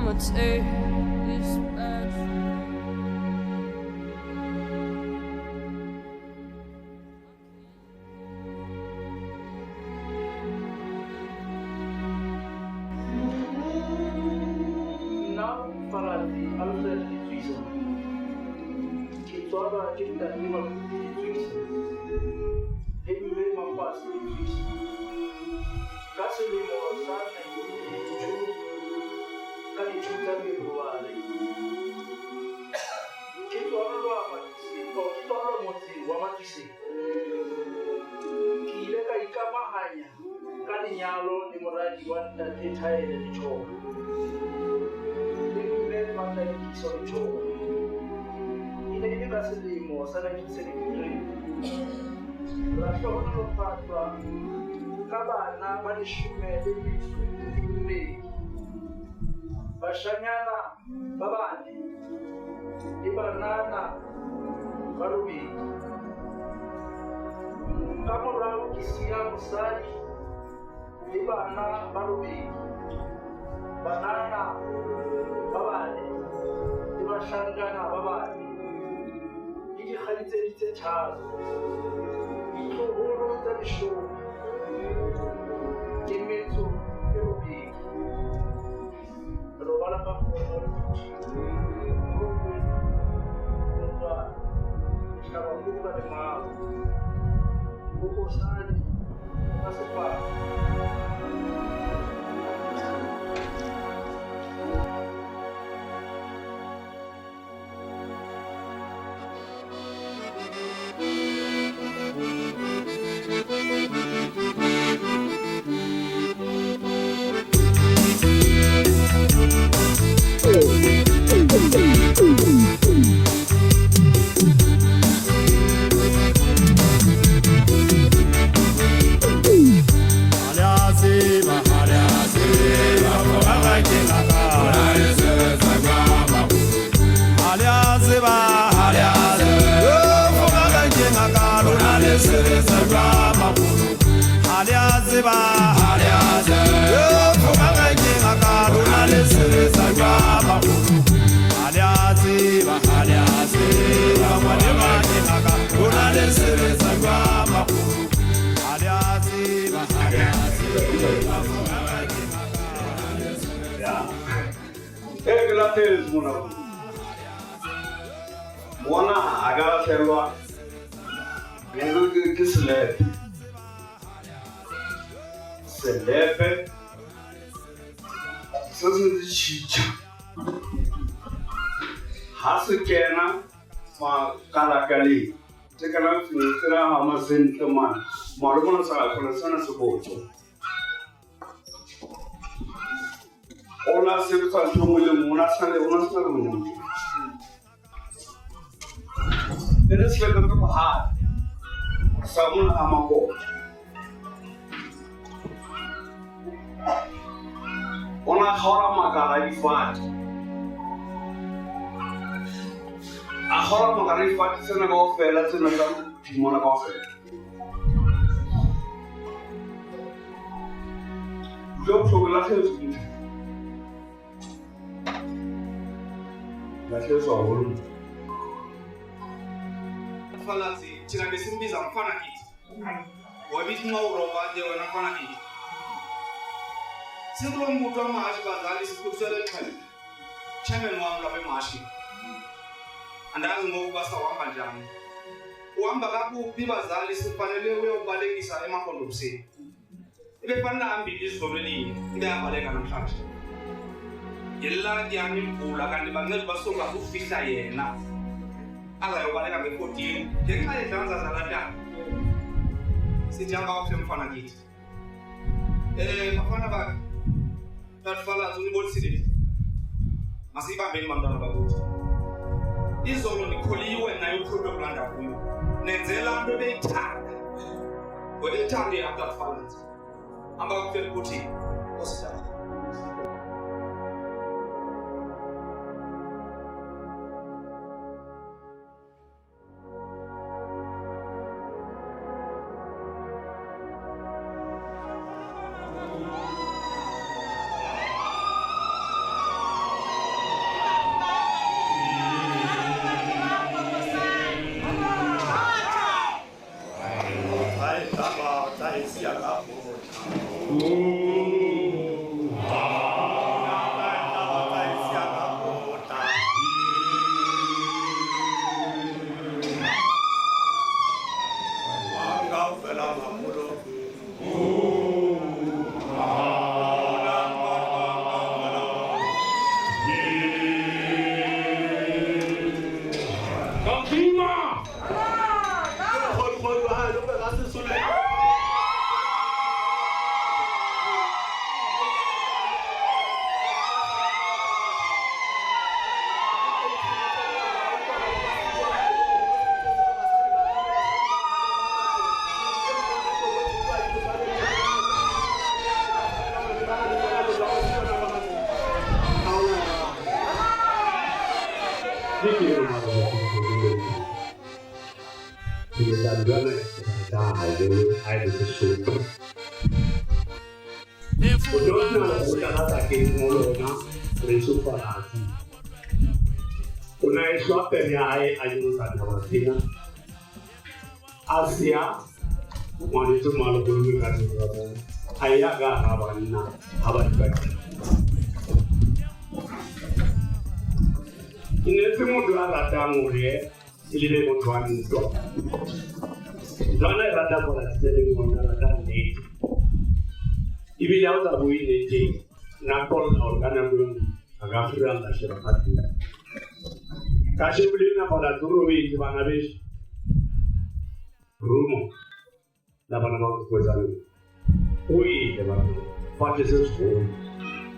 would say is bad. Now, Faradi, Alfred Idrisa. Kitwaba Jinda Nima Idrisa. Hebe Mapas Idrisa. Kasuli Moasana Idrisa. Kani Chutami Ruale. Kitwaba Wamatisi, or Kitwaba Moti, Wamatisi. Kileka Ikama Hanya. Kani Yalo, Nimoradi, one that they tired and chore. Ini kasih limo, sana kita sendiri. Rasa orang fatwa, kabana manishume ini. Bashanyana, babani, ibanana, barubi. Kamu rawu kisia musari, ibana barubi, banana. Babane, ibashangana babane. Iki khalite lite chazo. Ituhuru zalisho. Kimetu erubi. Robala pa kuchi. Roba. Shaba kuka de ma. Buko sani. Kasepa. Mwana agara ferwa nengu kisle selepe sosu chicha hasu kena ma kalakali tekana finitira hamasin tama marugona sa konasana subocho ona sebsa tumule muna sale ona sale muna. There is like a hard. Someone amako. Ona hora makara ifat. A hora makara ifat is na go fela se na tam timona go fe. Job chogla se uskin. La se so Falazi, china besimbiza mfana kiti. Wabitu mauroba dewa na mfana kiti. Sikulo mbutu wa maashi bazali sikuswele kwenye. Cheme nwamla pe maashi. Andazi mwogu basa wamba jamu. Wamba kaku biba zali sipanele weo balekisa ema kondopse. Ibe panda ambili zoleli inde abaleka na mshati. Yella diani mpula kandi bangel basonga kufisa yena. Ala yobaleka ngekotini ngenxa yezandla zalata sijamba mfana kithi bafana bakhe tatfala unibolisile masibambeni bantwana bakuthi izolo nikholiwe nayo ukhulwe kulanda kuyo nenzela into beyithanda ngoyithande atatfala amba kuphela ukuthi osithatha Asia, one to Malaburu, Ayaga Havana, Havana. In a few more Ratamu, Illy Motuan, Donna Rata was telling one Ratan Nate. If you out of winning, Napol or Ganabun, Agafra, the Shirapati. Kashibulina for a Turu Ivanovic. Rumo, la Panama Quezan. We never know. What is his home?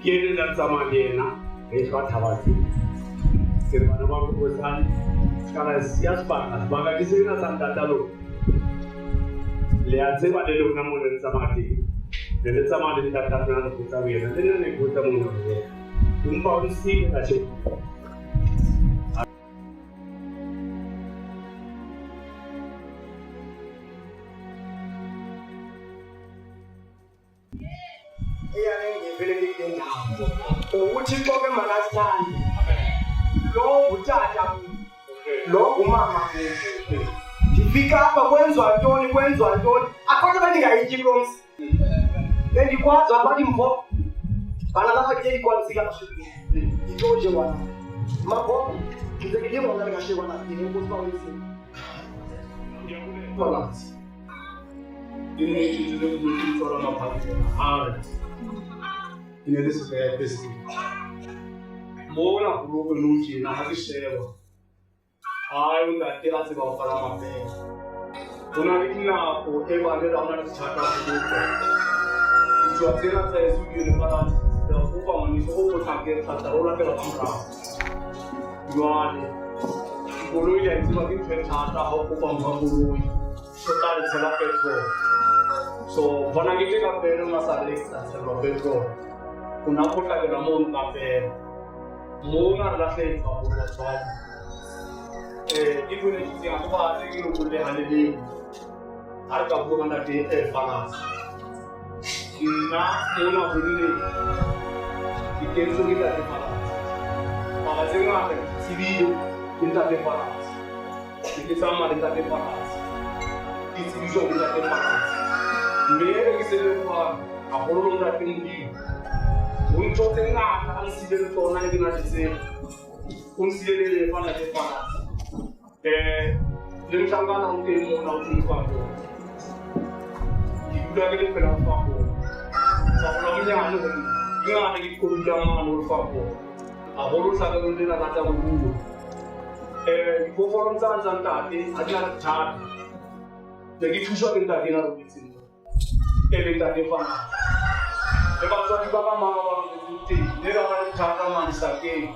Kirin and Samadena is what Havati. Silvanama Quezan, Scalas Yaspa, as Bagadisina Santatalo. Leazeva de Lunamun and Samati. Then the Samadi that Tapana Putavi, and then they put the moon over there. Umpa see a ship. Which is talking about last time. Lo Ujata, Lo Umama. If we come up when so I don't, according to the Egyptians, then you want somebody more. Another day, you want to see you told you one. My boy, is a game of the Shivana, you know, You need to do for a hard. In this is more of Rubunuji, and I have to share. I will not tell us about Parama. When I did now, whoever did on the chart of the book, you are telling us you the balance, the woman is over target at the roller of you are the Guru and Timothy Chata of Pupam, so that is a petrol. So when I get up there, Masalik as a petrol. Unapota ke ramon kafe mona la se fa bo tswa ibune ke a ba a ke lo le hanele har ka bo na te balance na mona bodile ke so ke ta balance ba se nga ke sibiyo ke ta balance ke sama ke ta balance ke sibiyo ke ta balance me ke se le kwa a bolo na tingi un chotenga consider to na gina dise consider le fana de fana le changa na unte mo na uti kwa ko ibuda ke pela kwa ko sa lo mi anu ni nga na ki ko jama no kwa ko a bolu sa ga ndina na ta ngu ko forum sa ta te adna chat de ki thusho ke ta dina ro bitsin le ta de fana Lepas tu bapa mama orang itu, dia orang cakap mana sakit,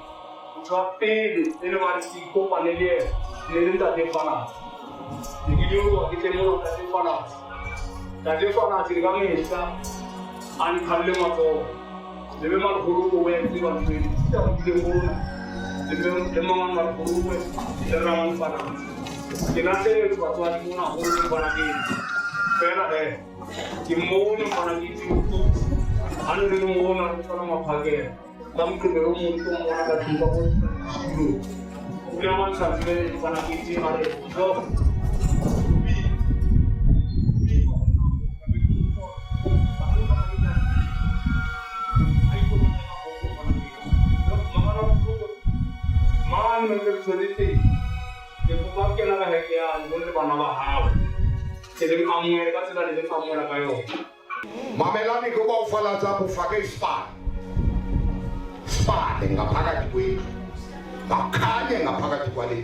cakap pede, dia orang si ko panelia, dia tak ada fana. Jadi dia orang kita mula tak ada fana. Tak ada fana, jadi kami esok, ani khalle mato, dia memang guru ko yang di mana tu, dia guru, dia memang guru, dia ramai fana. Kita saya waktu hari mana guru fana ni, pernah kimona fana ni tu. Anu ni mona kalau mau pakai, kami kerja untuk mona kat tempat dulu. Ulaman sampai pada kiti ada so. Man menurut cerita, kepuak kena lah kia, boleh banawa hal. Jadi kamu mereka sudah di kamu mereka yo. Mamelani ko ba ufala za kufaka ispa ngaphakathi kwethu bakhanye ngaphakathi kwale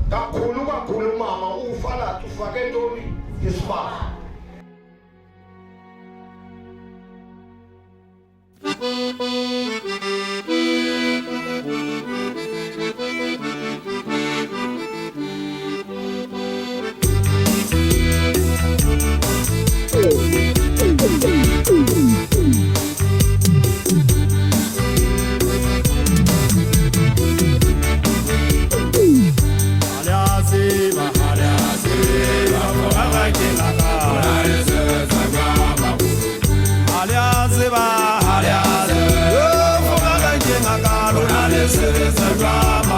kakhulu mama ufala ufake ntoni ispa sebetsa jwama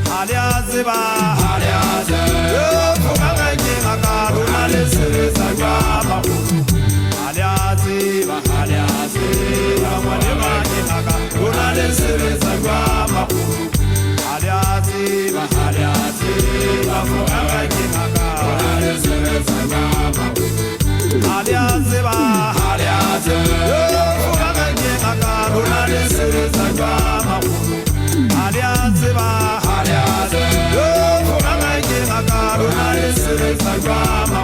haliaziba haliaze funganganye ngakaro nale sebetsa jwama haliaziba haliaziba mwalemanye ngakaro nale sebetsa jwama haliaziba haliaziba funganganye ngakaro nale sebetsa jwama haliaziba haliaziba funganganye ngakaro nale sebetsa jwama haliaziba haliaziba funganganye ngakaro nale sebetsa jwama